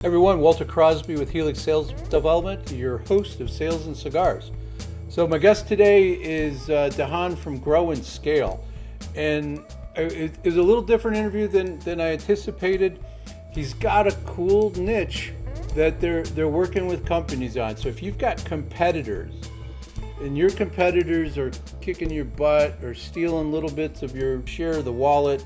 Everyone, Walter Crosby with Helix Sales Development, your host of Sales and Cigars. So my guest today is Dejan from Grow and Scale, and it is a little different interview than I anticipated. He's got a cool niche that they're working with companies on. So if you've got competitors, and your competitors are kicking your butt or stealing little bits of your share of the wallet,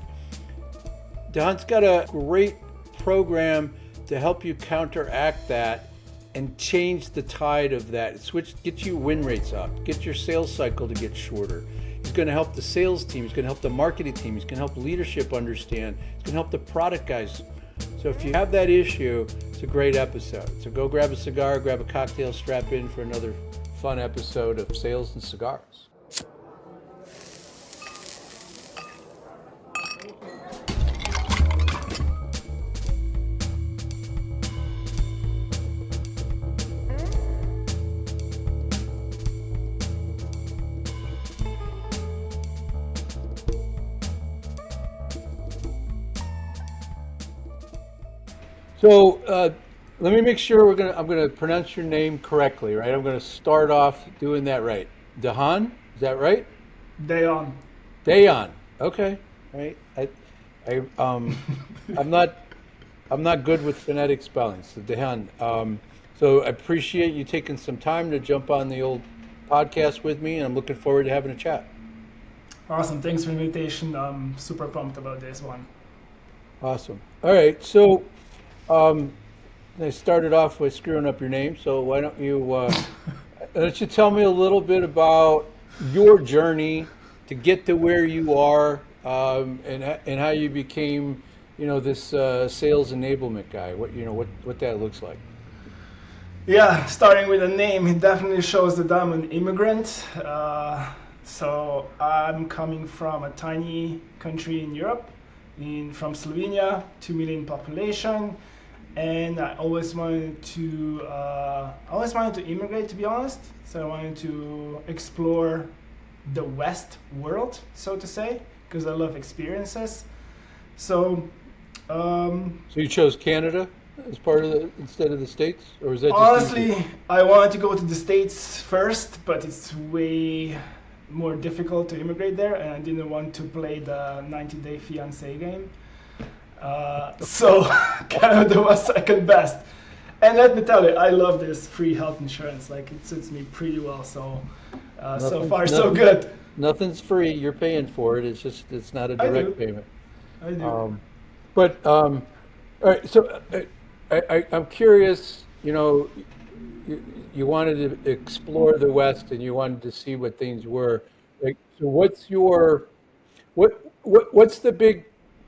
Dejan's got a great program to help you counteract that and change the tide of that. Get you win rates up, get your sales cycle to get shorter. He's going to help the sales team, he's going to help the marketing team, he's going to help leadership understand, he's going to help the product guys. So if you have that issue, it's a great episode. So go grab a cigar, grab a cocktail, strap in for another fun episode of Sales and Cigars. So let me make sure I'm gonna pronounce your name correctly, right? I'm gonna start off doing that right. Dejan, is that right? Dejan. Dejan. Okay. Right. I I'm not good with phonetic spelling. So Dejan. So I appreciate you taking some time to jump on the old podcast with me, and I'm looking forward to having a chat. Awesome. Thanks for the invitation. I'm super pumped about this one. Awesome. All right. So I started off with screwing up your name, so why don't you tell me a little bit about your journey to get to where you are, and how you became, this sales enablement guy. What that looks like. Yeah, starting with a name, it definitely shows that I'm an immigrant. So I'm coming from a tiny country in Europe, from Slovenia, 2 million population. And I always wanted to immigrate, to be honest. So I wanted to explore the West world, so to say, because I love experiences. So, So you chose Canada as part of instead of the States, or was that just honestly, easy? I wanted to go to the States first, but it's way more difficult to immigrate there, and I didn't want to play the 90-day fiancé game. So Canada was second best. And let me tell you, I love this free health insurance. Like, it suits me pretty well. So so far, so good. Nothing's free. You're paying for it. It's not a direct payment. I do. All right. So I'm curious. You wanted to explore the West and you wanted to see what things were. Like, so what's the big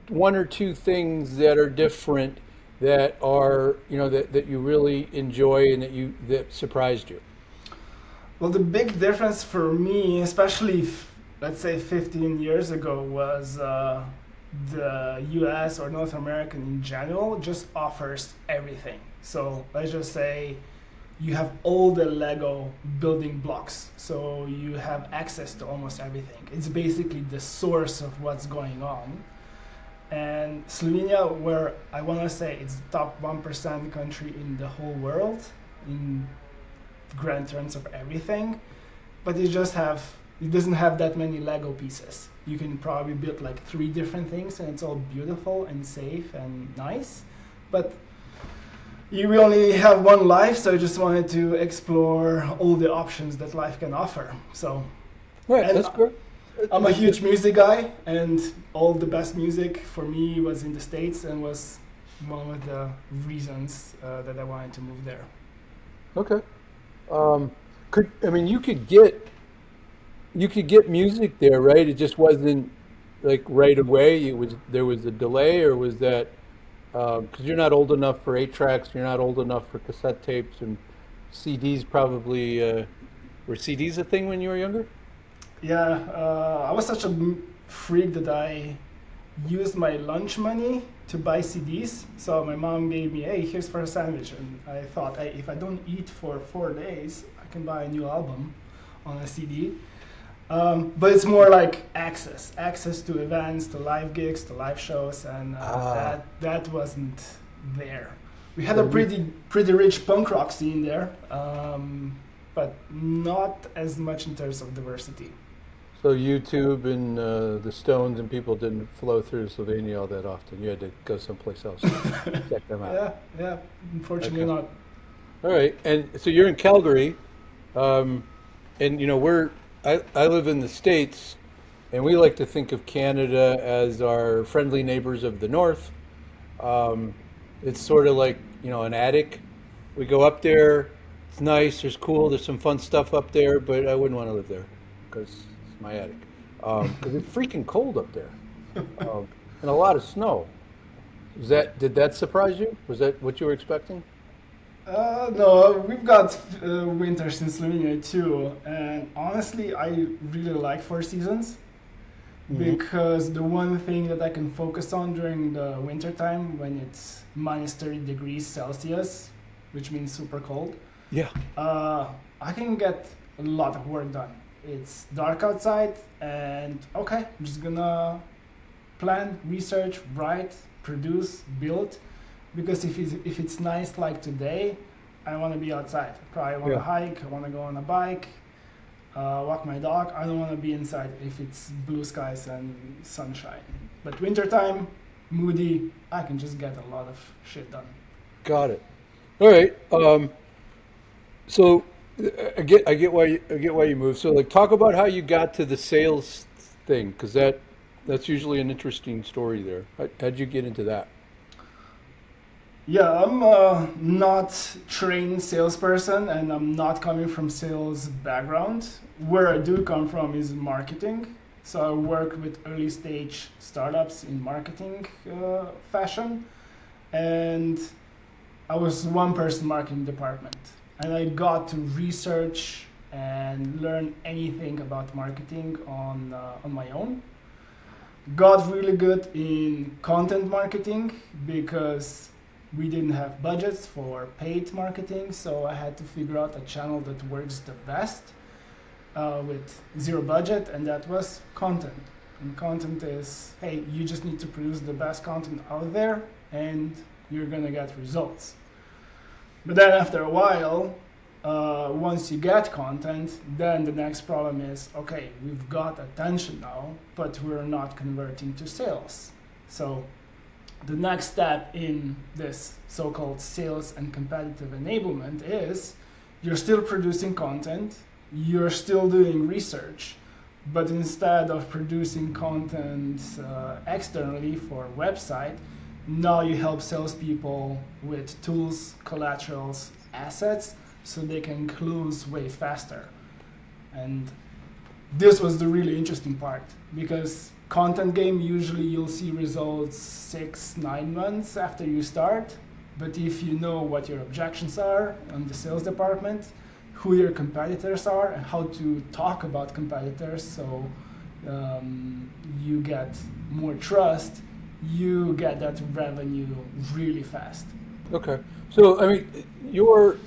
one or two things that are different, that are that you really enjoy and that surprised you? Well, the big difference for me, especially let's say 15 years ago, was the US or North America in general just offers everything. So let's just say you have all the Lego building blocks. So you have access to almost everything. It's basically the source of what's going on. And Slovenia, where I want to say it's the top 1% country in the whole world in grand terms of everything, but it doesn't have that many Lego pieces. You can probably build like 3 different things and it's all beautiful and safe and nice, but you only have one life, so I just wanted to explore all the options that life can offer. So, Right, that's good. I'm a huge music guy, and all the best music for me was in the States, and was one of the reasons that I wanted to move there. Okay. You could get music there, right? It just wasn't like right away. There was a delay, or was that because you're not old enough for 8 tracks, you're not old enough for cassette tapes and CDs? Probably were CDs a thing when you were younger? Yeah, I was such a freak that I used my lunch money to buy CDs. So my mom gave me, hey, here's for a sandwich. And I thought, hey, if I don't eat for 4 days, I can buy a new album on a CD. But it's more like access to events, to live gigs, to live shows, and that wasn't there. We had So a pretty rich punk rock scene there, but not as much in terms of diversity. so YouTube and the Stones and people didn't flow through Slovenia all that often. You had to go someplace else to check them out. Yeah, yeah. Unfortunately, Okay. not. All right. And so you're in Calgary, um, and I live in the States, and we like to think of Canada as our friendly neighbors of the north. Um, it's sort of like, an attic. We go up there, it's nice, there's some fun stuff up there, but I wouldn't want to live there because it's my attic. Because it's freaking cold up there, and a lot of snow. Did that surprise you? Was that what you were expecting? No, we've got winters in Slovenia too, and honestly, I really like four seasons Hmm. because the one thing that I can focus on during the winter time when it's minus 30 degrees Celsius, which means super cold, Yeah. uh, I can get a lot of work done. It's dark outside, and okay, I'm just gonna plan, research, write, produce, build. Because if it's nice like today, I want to be outside. Probably want to Yeah. hike, I want to go on a bike, walk my dog. I don't want to be inside if it's blue skies and sunshine. But wintertime, moody, I can just get a lot of shit done. Got it. All right. So I get why you moved. So like, talk about how you got to the sales thing, because that's usually an interesting story there. How'd you get into that? Yeah, I'm not trained salesperson and I'm not coming from sales background. Where I do come from is marketing. So I work with early stage startups in marketing fashion, and I was one person marketing department. And I got to research and learn anything about marketing on my own. Got really good in content marketing because we didn't have budgets for paid marketing, so I had to figure out a channel that works the best with zero budget, and that was content. And content is, hey, you just need to produce the best content out there, and you're gonna get results. But then after a while, once you get content, then the next problem is, okay, we've got attention now, but we're not converting to sales. So the next step in this so-called sales and competitive enablement is you're still producing content, you're still doing research, but instead of producing content externally for a website, now you help salespeople with tools, collaterals, assets, so they can close way faster. And this was the really interesting part because content game usually you'll see results 6 9 months after you start, but if you know what your objections are on the sales department, who your competitors are and how to talk about competitors, so you get more trust, you get that revenue really fast. Okay. So I mean, your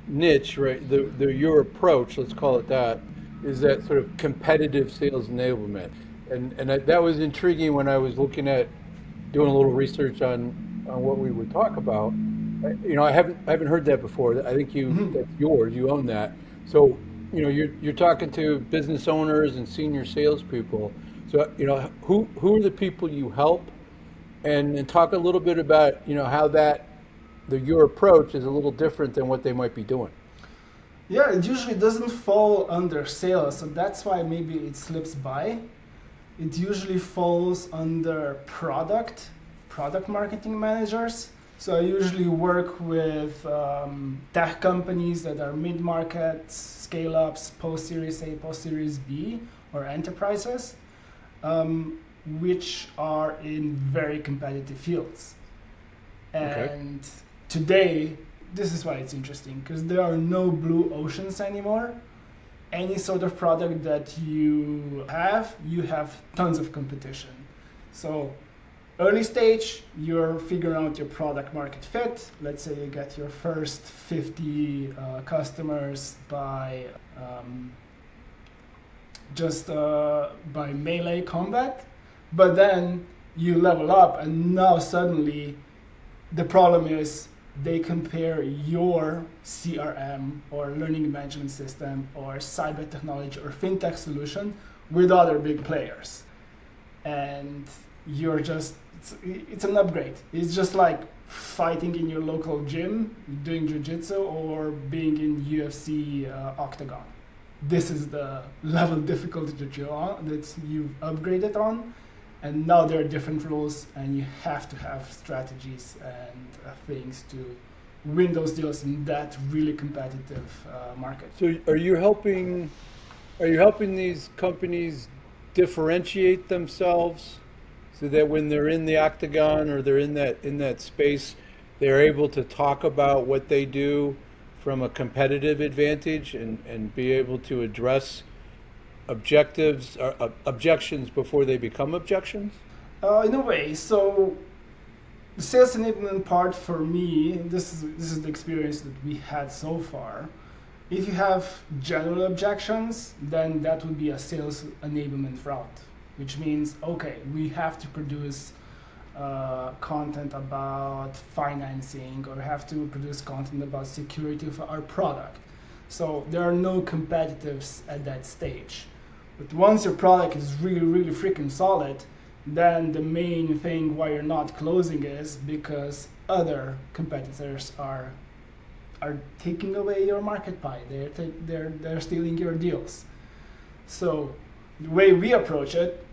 niche, right? Your approach, let's call it that, is that sort of competitive sales enablement, and that was intriguing when I was looking at doing a little research on what we would talk about. I haven't heard that before. I think Mhm. that's yours. You own that. So you're talking to business owners and senior salespeople. So who are the people you help, and talk a little bit about how your approach is a little different than what they might be doing. Yeah, it usually doesn't fall under sales, so that's why maybe it slips by. It usually falls under product marketing managers. So I usually work with tech companies that are mid-market, scale-ups, post-Series A, post-Series B, or enterprises, um, which are in very competitive fields. Okay. And today, this is why it's interesting, because there are no blue oceans anymore. Any sort of product that you have tons of competition. So early stage, you're figuring out your product market fit. Let's say you get your first 50 customers by just by melee combat, but then you level up, and now suddenly The problem is they compare your CRM or learning management system or cyber technology or fintech solution with other big players. And you're just, it's an upgrade. It's just like fighting in your local gym, doing jiu-jitsu, or being in UFC octagon. This is the level of difficulty that you've upgraded on, and now there are different rules, and you have to have strategies and things to win those deals in that really competitive market. So are you helping these companies differentiate themselves so that when they're in the octagon or they're in that space, they're able to talk about what they do from a competitive advantage and be able to address objectives or objections before they become objections? In a way, so the sales enablement part for me, this is the experience that we had so far. If you have general objections, then that would be a sales enablement route, which means, okay, we have to produce content about financing, or have to produce content about security of our product. So there are no competitives at that stage. But once your product is really, really freaking solid, then the main thing why you're not closing is because other competitors are taking away your market pie. They're stealing your deals. So the way we approach it,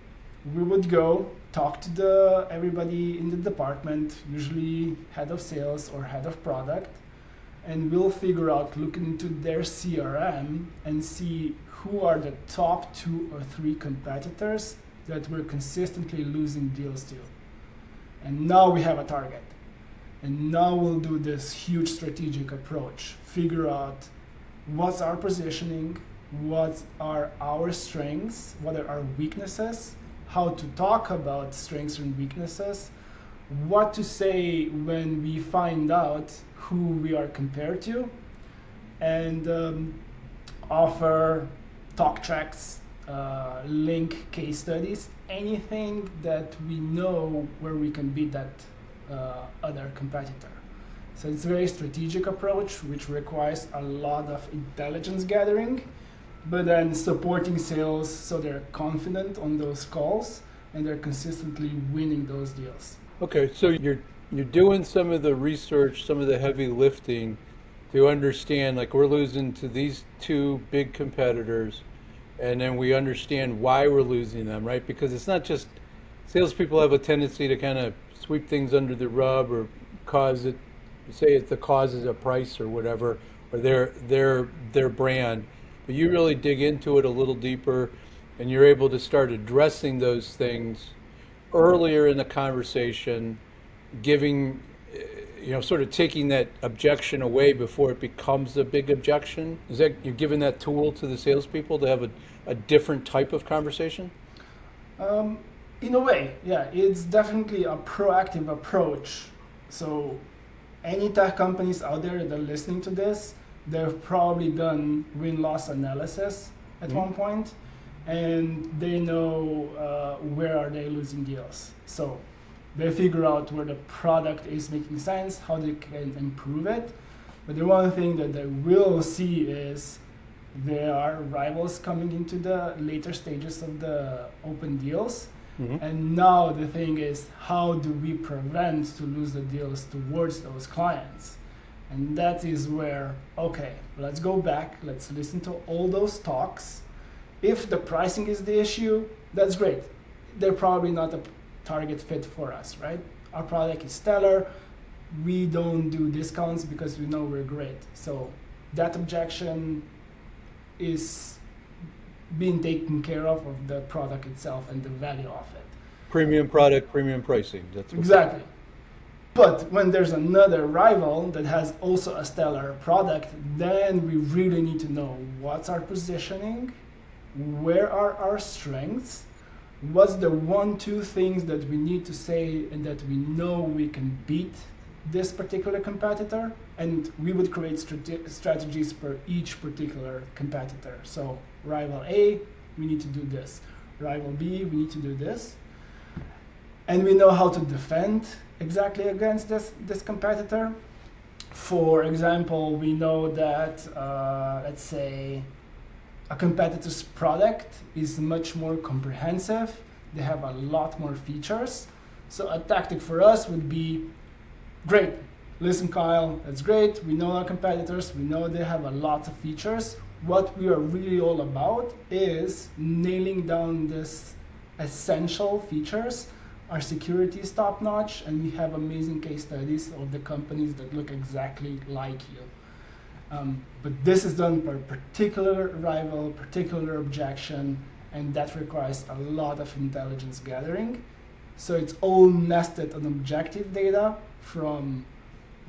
we would go talk to everybody in the department, usually head of sales or head of product, and we'll figure out, look into their CRM and see who are the top 2 or 3 competitors that we're consistently losing deals to. And now we have a target. And now we'll do this huge strategic approach, figure out what's our positioning, what are our strengths, what are our weaknesses, how to talk about strengths and weaknesses, what to say when we find out who we are compared to, and offer talk tracks, link case studies, anything that we know where we can beat that other competitor. So it's a very strategic approach, which requires a lot of intelligence gathering, but then supporting sales so they're confident on those calls and they're consistently winning those deals. Okay, so you're doing some of the research, some of the heavy lifting to understand, like, we're losing to these 2 big competitors, and then we understand why we're losing them, right? Because it's not just salespeople have a tendency to kind of sweep things under the rug or say the cause is a price or whatever, or their brand. But you really dig into it a little deeper, and you're able to start addressing those things earlier in the conversation, giving, sort of taking that objection away before it becomes a big objection. Is that you're giving that tool to the salespeople to have a different type of conversation? In a way, yeah, it's definitely a proactive approach. So any tech companies out there that are listening to this, they've probably done win-loss analysis at one point, and they know where are they losing deals. So they figure out where the product is making sense, how they can improve it. But the one thing that they will see is there are rivals coming into the later stages of the open deals. And now the thing is, how do we prevent to lose the deals towards those clients? And that is where, okay, let's go back, let's listen to all those talks. If the pricing is the issue, that's great. They're probably not a target fit for us, right? Our product is stellar. We don't do discounts because we know we're great. So that objection is being taken care of the product itself and the value of it. Premium product, premium pricing. That's what Exactly. But when there's another rival that has also a stellar product, then we really need to know what's our positioning, where are our strengths, what's the 1-2 things that we need to say and that we know we can beat this particular competitor, and we would create strategies for each particular competitor. So rival A, we need to do this. Rival B, we need to do this. And we know how to defend exactly against this competitor. For example, we know that, let's say, a competitor's product is much more comprehensive. They have a lot more features. So a tactic for us would be, great, listen, Kyle, that's great. We know our competitors. We know they have a lot of features. What we are really all about is nailing down this essential features. Our security is top notch, and we have amazing case studies of the companies that look exactly like you. But this is done per particular rival, particular objection, and that requires a lot of intelligence gathering. So it's all nested on objective data from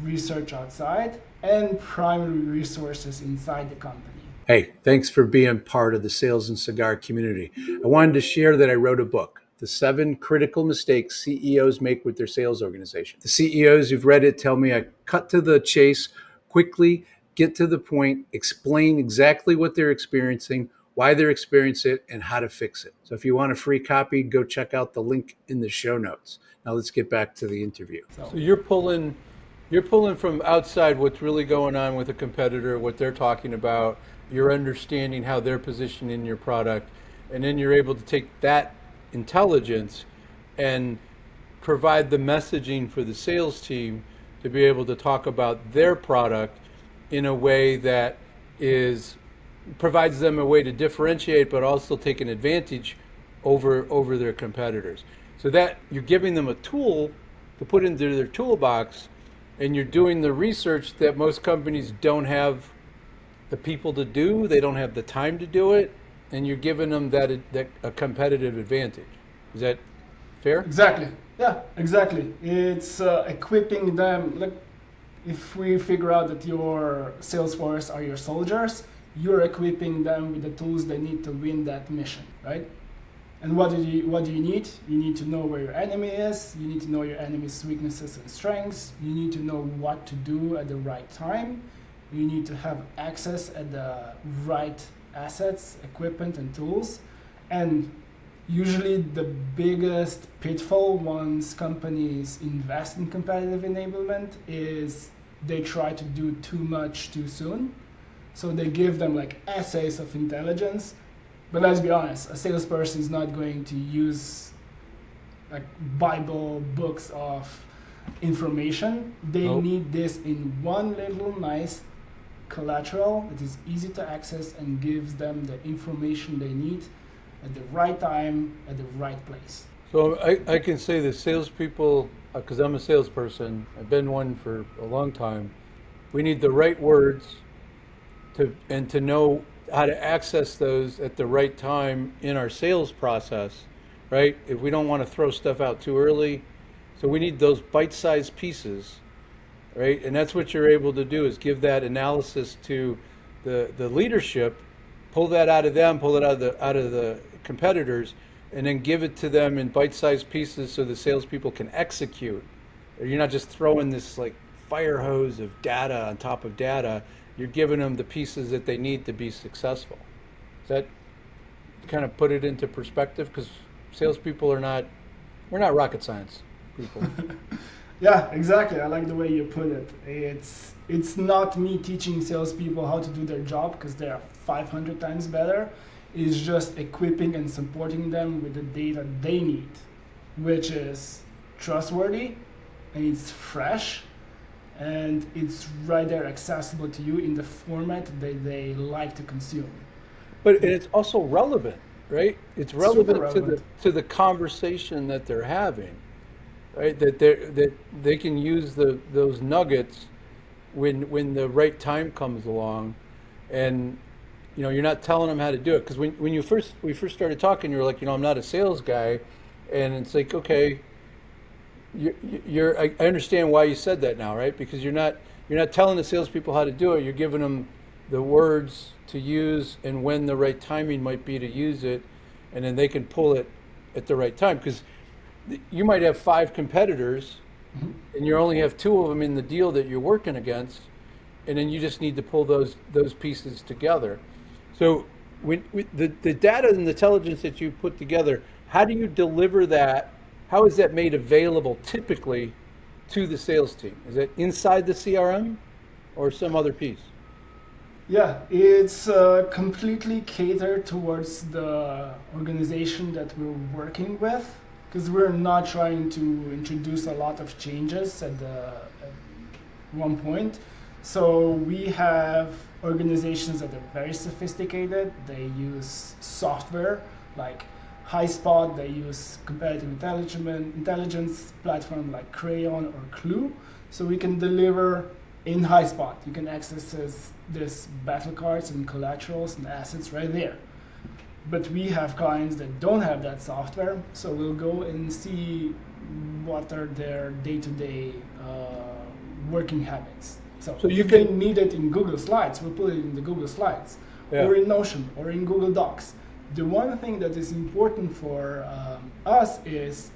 research outside and primary resources inside the company. Hey, thanks for being part of the Sales and Cigar community. I wanted to share that I wrote a book, The 7 Critical Mistakes CEOs Make with Their Sales Organization. The CEOs who've read it tell me I cut to the chase quickly, get to the point, explain exactly what they're experiencing, why they're experiencing it, and how to fix it. So if you want a free copy, go check out the link in the show notes. Now let's get back to the interview. So you're pulling from outside what's really going on with a competitor, what they're talking about, you're understanding how they're positioning your product, and then you're able to take that intelligence and provide the messaging for the sales team to be able to talk about their product in a way that is provides them a way to differentiate but also take an advantage over their competitors. So that you're giving them a tool to put into their toolbox, and you're doing the research that most companies don't have the people to do, they don't have the time to do it, and you're giving them that a competitive advantage. Is that fair? Exactly. Yeah, exactly. It's equipping them. Like, if we figure out that your sales force are your soldiers, you're equipping them with the tools they need to win that mission, right? And what do you need? You need to know where your enemy is. You need to know your enemy's weaknesses and strengths. You need to know what to do at the right time. You need to have access at the right assets, equipment, and tools. And usually the biggest pitfall once companies invest in competitive enablement is they try to do too much too soon. So they give them like essays of intelligence. But let's be honest, a salesperson is not going to use like Bible books of information. They Nope. need this in one little nice collateral that is easy to access and gives them the information they need at the right time, at the right place. So I can say that salespeople, because I'm a salesperson, I've been one for a long time. We need the right words to know how to access those at the right time in our sales process, right? If we don't want to throw stuff out too early, so we need those bite-sized pieces, right? And that's what you're able to do is give that analysis to the leadership, pull that out of them, pull it out of the competitors, and then give it to them in bite-sized pieces so the salespeople can execute. Or you're not just throwing this like fire hose of data on top of data. You're giving them the pieces that they need to be successful. Does that kind of put it into perspective? Because salespeople we're not rocket science people. Yeah, exactly. I like the way you put it. It's not me teaching salespeople how to do their job because they are 500 times better. It's just equipping and supporting them with the data they need, which is trustworthy and it's fresh and it's right there accessible to you in the format that they like to consume. But and it's also relevant, right? It's Super relevant to relevant. the conversation that they're having, right? That they can use those nuggets when the right time comes along, and you're not telling them how to do it because when we first started talking, you were like, I'm not a sales guy, and it's like, okay, I understand why you said that now, right? Because you're not telling the salespeople how to do it. You're giving them the words to use and when the right timing might be to use it, and then they can pull it at the right time. Because you might have 5 competitors, and you only have 2 of them in the deal that you're working against, and then you just need to pull those pieces together. So the data and the intelligence that you put together, how do you deliver that? How is that made available typically to the sales team? Is it inside the CRM or some other piece? Yeah, it's completely catered towards the organization that we're working with, because we're not trying to introduce a lot of changes at one point. So we have organizations that are very sophisticated. They use software like HighSpot. They use competitive intelligence platform like Crayon or Clue. So we can deliver in HighSpot. You can access this battle cards and collaterals and assets right there. But we have clients that don't have that software, so we'll go and see what are their day-to-day working habits. So So you if they can, need it in Google Slides, we'll put it in the Google Slides, yeah. or in Notion, or in Google Docs. The one thing that is important for us is,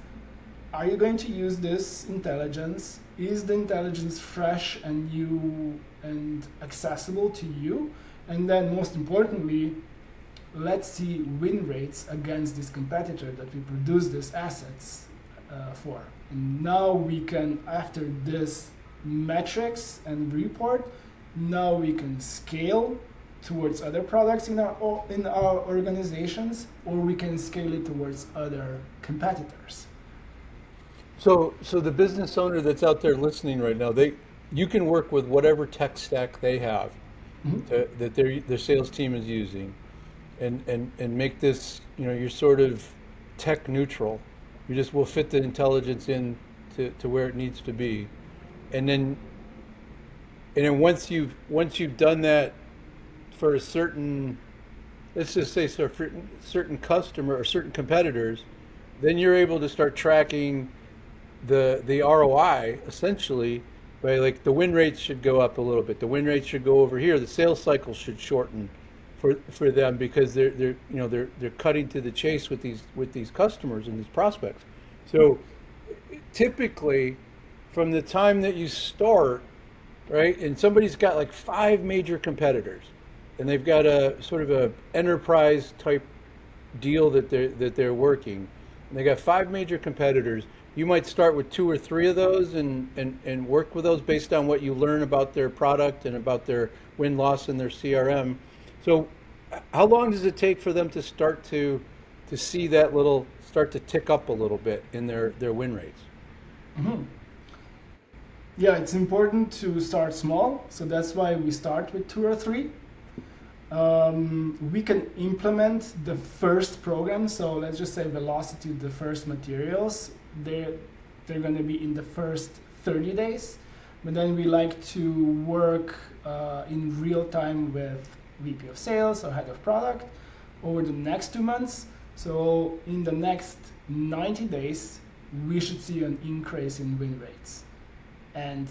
are you going to use this intelligence? Is the intelligence fresh and new and accessible to you? And then most importantly, let's see win rates against this competitor that we produce these assets for. And now we can, after this metrics and report, now we can scale towards other products in our organizations, or we can scale it towards other competitors. So the business owner that's out there listening right now, you can work with whatever tech stack they have Mhm. that their sales team is using, and make this, you're sort of tech neutral. You just will fit the intelligence in to where it needs to be, and then once you've done that for a certain, let's just say, certain customer or certain competitors, then you're able to start tracking the ROI essentially by, like, the win rates should go up a little bit. The win rates should go over here. The sales cycle should shorten for them because they're cutting to the chase with these customers and these prospects. So typically, from the time that you start, right, and somebody's got like five major competitors, and they've got a sort of a enterprise type deal that they're working. And they got five major competitors. You might start with two or three of those and work with those based on what you learn about their product and about their win loss in their CRM. So how long does it take for them to start to see that little start to tick up a little bit in their win rates? Mhm. Yeah, it's important to start small, so that's why we start with two or three. We can implement the first program, so let's just say velocity, the first materials, they're going to be in the first 30 days, but then we like to work in real time with VP of sales or head of product over the next 2 months. So in the next 90 days, we should see an increase in win rates. And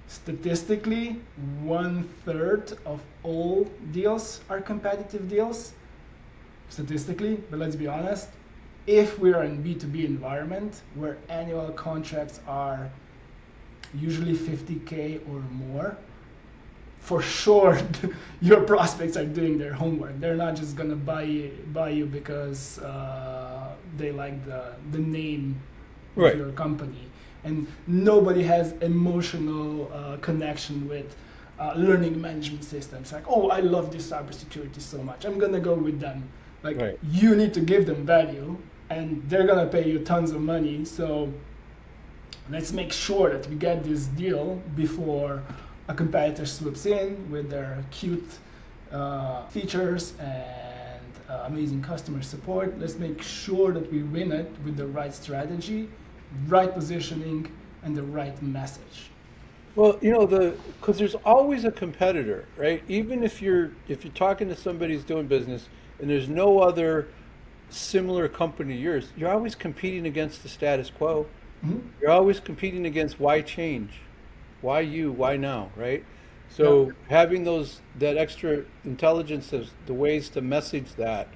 statistically, 1/3 of all deals are competitive deals, statistically. But let's be honest, if we are in B2B environment where annual contracts are usually 50K or more, for sure your prospects are doing their homework. They're not just gonna buy you because they like the name of Right. your company. And nobody has emotional connection with learning management systems. Like, oh, I love this cybersecurity so much, I'm gonna go with them. Like, Right. you need to give them value, and they're gonna pay you tons of money. So let's make sure that we get this deal before a competitor swoops in with their cute features and amazing customer support. Let's make sure that we win it with the right strategy, right positioning, and the right message. Well, because there's always a competitor, right? Even if you're talking to somebody who's doing business and there's no other similar company to yours, you're always competing against the status quo. Mhm. You're always competing against why change, why you, why now, right? Yeah. So having that extra intelligence of the ways to message that,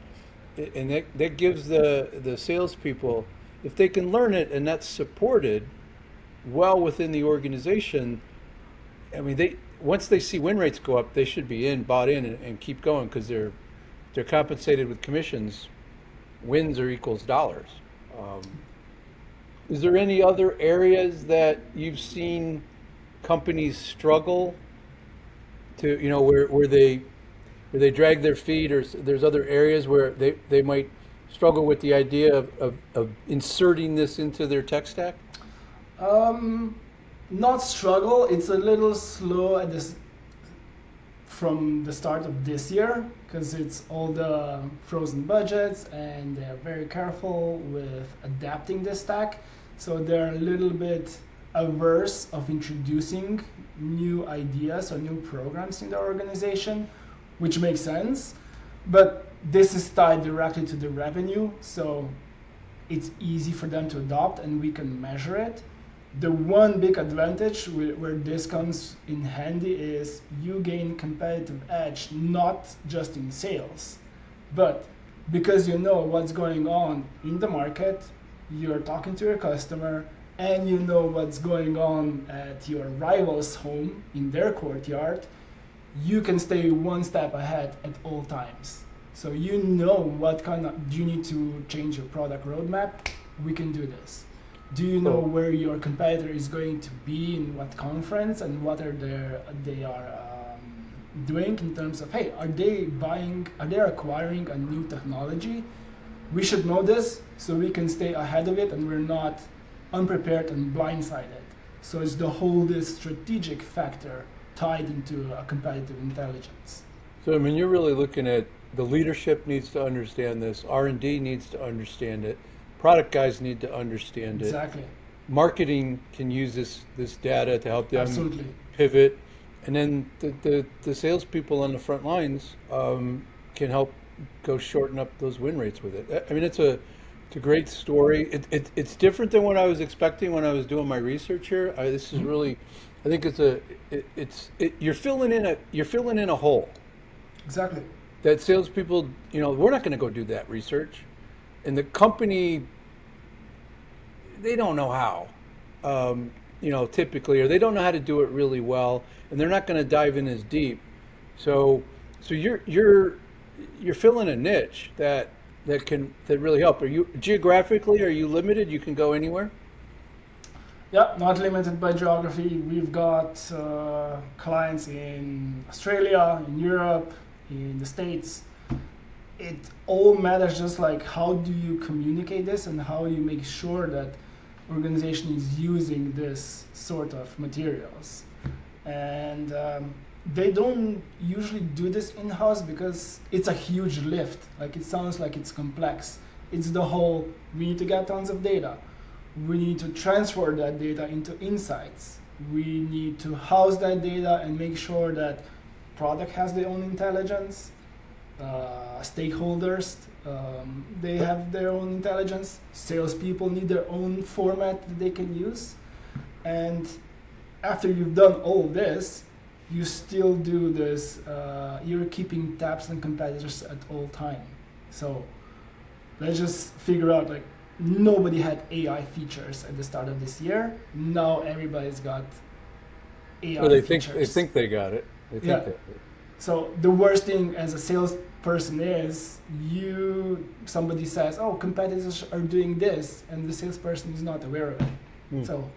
and that gives the salespeople, if they can learn it and that's supported well within the organization, I mean, they once they see win rates go up, they should be bought in, and keep going because they're compensated with commissions. Wins are equals dollars. Um, Is there any other areas that you've seen companies struggle to, where they drag their feet, or there's other areas where they might struggle with the idea of inserting this into their tech stack? Um, Not struggle. It's a little slow at this from the start of this year because it's all the frozen budgets and they're very careful with adapting the stack. So they're a little bit averse of introducing new ideas or new programs in the organization, which makes sense. But this is tied directly to the revenue, so it's easy for them to adopt and we can measure it. The one big advantage where this comes in handy is you gain competitive edge not just in sales, but because you know what's going on in the market, you're talking to your customer, and you know what's going on at your rival's home in their courtyard, you can stay one step ahead at all times. So you know what kind of, do you need to change your product roadmap? We can do this. Do you know So, where your competitor is going to be in what conference and what they are doing in terms of, hey, are they acquiring a new technology? We should know this so we can stay ahead of it and we're not unprepared and blindsided. So it's the whole this strategic factor tied into a competitive intelligence. so I mean, you're really looking at the leadership needs to understand this, R&D needs to understand it, product guys need to understand it, Exactly. marketing can use this data to help them Absolutely. pivot, and then the salespeople on the front lines can help go shorten up those win rates with it. I mean, it's a great story. It's different than what I was expecting when I was doing my research here. This is really, I think you're filling in a hole Exactly. that salespeople, we're not going to go do that research, and the company, they don't know how, typically, or they don't know how to do it really well, and they're not going to dive in as deep. So, so you're filling a niche that really help. Are you geographically? Are you limited? You can go anywhere. Yeah, not limited by geography. We've got clients in Australia, in Europe, in the States. It all matters just like how do you communicate this and how you make sure that organization is using this sort of materials. And they don't usually do this in-house because it's a huge lift. Like it sounds like it's complex. It's the whole, we need to get tons of data. We need to transfer that data into insights. We need to house that data and make sure that product has their own intelligence, stakeholders, they have their own intelligence, salespeople need their own format that they can use. And after you've done all this, you still do this, you're keeping tabs on competitors at all time. So let's just figure out like nobody had AI features at the start of this year. Now everybody's got Or AI they features. think they got it. They think Yeah. they. So the worst thing as a salesperson is somebody says, "Oh, competitors are doing this," and the salesperson is not aware of it. Hmm. So,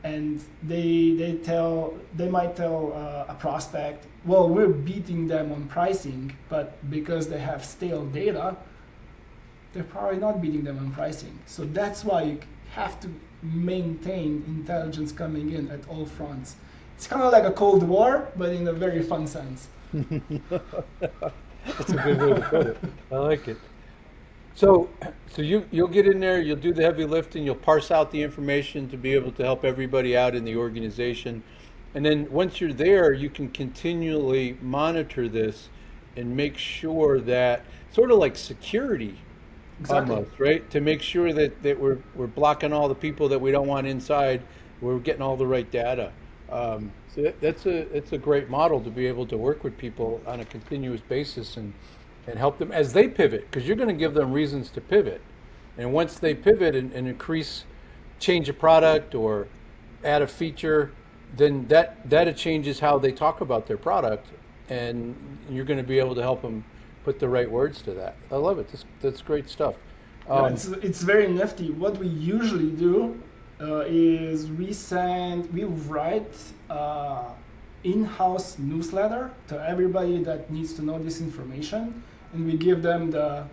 and they might tell a prospect, "Well, we're beating them on pricing," but because they have stale data, they're probably not beating them on pricing. So that's why you have to maintain intelligence coming in at all fronts. It's kind of like a Cold War, but in a very fun sense. That's a good way to put it. I like it. So, so you'll get in there, you'll do the heavy lifting, you'll parse out the information to be able to help everybody out in the organization. And then once you're there, you can continually monitor this and make sure that sort of like security Exactly. almost, right? To make sure that we're blocking all the people that we don't want inside, we're getting all the right data. So that's a great model to be able to work with people on a continuous basis and help them as they pivot, because you're going to give them reasons to pivot. And once they pivot and increase, change a product or add a feature, then that changes how they talk about their product, and you're going to be able to help them put the right words to that. I love it. That's great stuff. Yeah, Um, it's very nifty. What we usually do is we write in-house newsletter to everybody that needs to know this information, and we give them the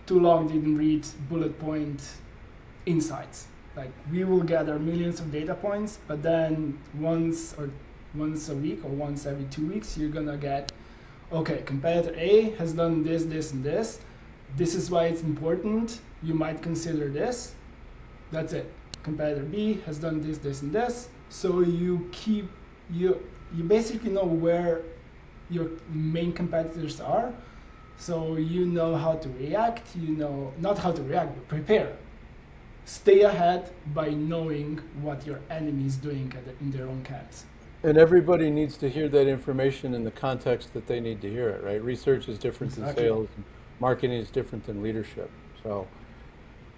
too long didn't read bullet point insights. Like we will gather millions of data points, but then once a week or once every 2 weeks, you're gonna get, okay, competitor A has done this, this, and this. This is why it's important. You might consider this. That's it. Competitor B has done this, this, and this. So you basically know where your main competitors are. So you know how to react. You know not how to react, but prepare. Stay ahead by knowing what your enemy is doing in their own camps. and everybody needs to hear that information in the context that they need to hear it, right? Research is different than Exactly. sales, and marketing is different than leadership. So,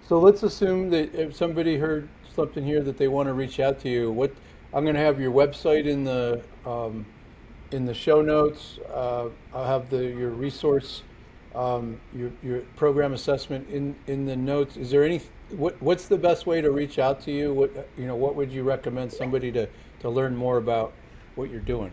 so let's assume that if somebody heard something here that they want to reach out to you, what I'm going to have your website in the show notes. I'll have your resource, your program assessment in the notes. Is there what's the best way to reach out to you? What would you recommend somebody to learn more about what you're doing?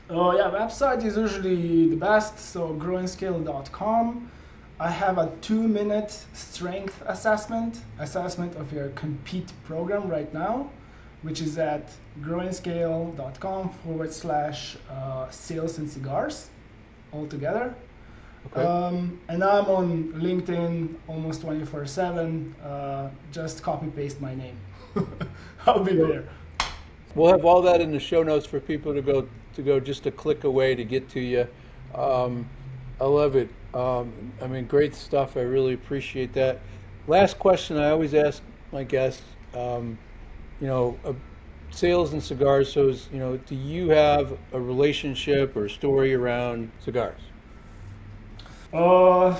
Oh yeah, website is usually the best. So growingscale.com. I have a 2 minute strength assessment of your compete program right now, which is at growingscale.com/sales and cigars all together. Okay. And I'm on LinkedIn almost 24/7. Just copy paste my name. I'll be So there. we'll have all that in the show notes for people to go just a click away to get to you. Um, I love it. I mean, great stuff. I really appreciate that. Last question I always ask my guests. Um, you know, sales and cigars. So, do you have a relationship or a story around cigars? Uh,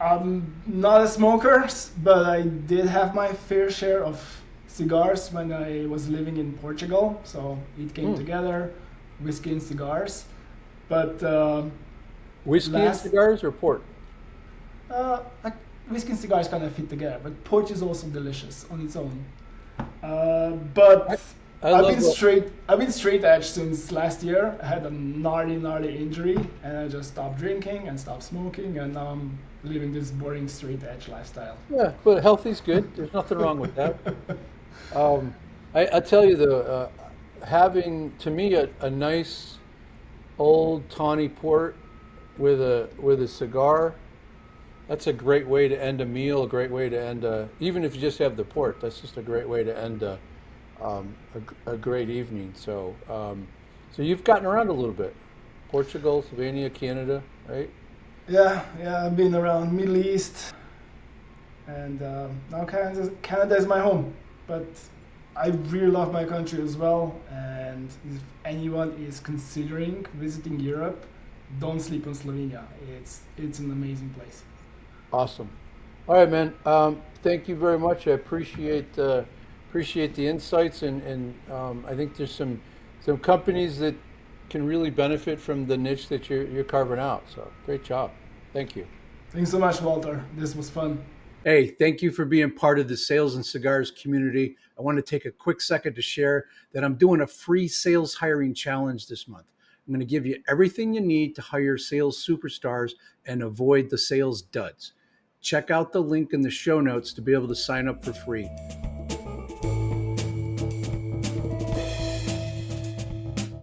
I'm not a smoker, but I did have my fair share of cigars when I was living in Portugal. So it came Hmm. together, whiskey and cigars. But Whiskey and last, cigars or port? like whiskey and cigars kind of fit together. But port is also delicious on its own. I, But I love what. I've been straight edge since last year. I had a gnarly injury, and I just stopped drinking and stopped smoking, and now I'm living this boring straight edge lifestyle. Yeah, but healthy's good. There's nothing wrong with that. Um, I tell you, having to me a nice old tawny port with a cigar. That's a great way to end a meal. A great way to end even if you just have the port. That's just a great way to end a great evening. So you've gotten around a little bit. Portugal, Slovenia, Canada, right? Yeah, I've been around Middle East, and now Canada is my home. But I really love my country as well. And if anyone is considering visiting Europe, don't sleep on Slovenia. It's an amazing place. Awesome. All right, man. Thank you very much. I appreciate the insights, and I think there's some companies that can really benefit from the niche that you're carving out. So great job. Thank you. Thanks so much, Walter. This was fun. Hey, thank you for being part of the Sales and Cigars community. I want to take a quick second to share that I'm doing a free sales hiring challenge this month. I'm going to give you everything you need to hire sales superstars and avoid the sales duds. Check out the link in the show notes to be able to sign up for free.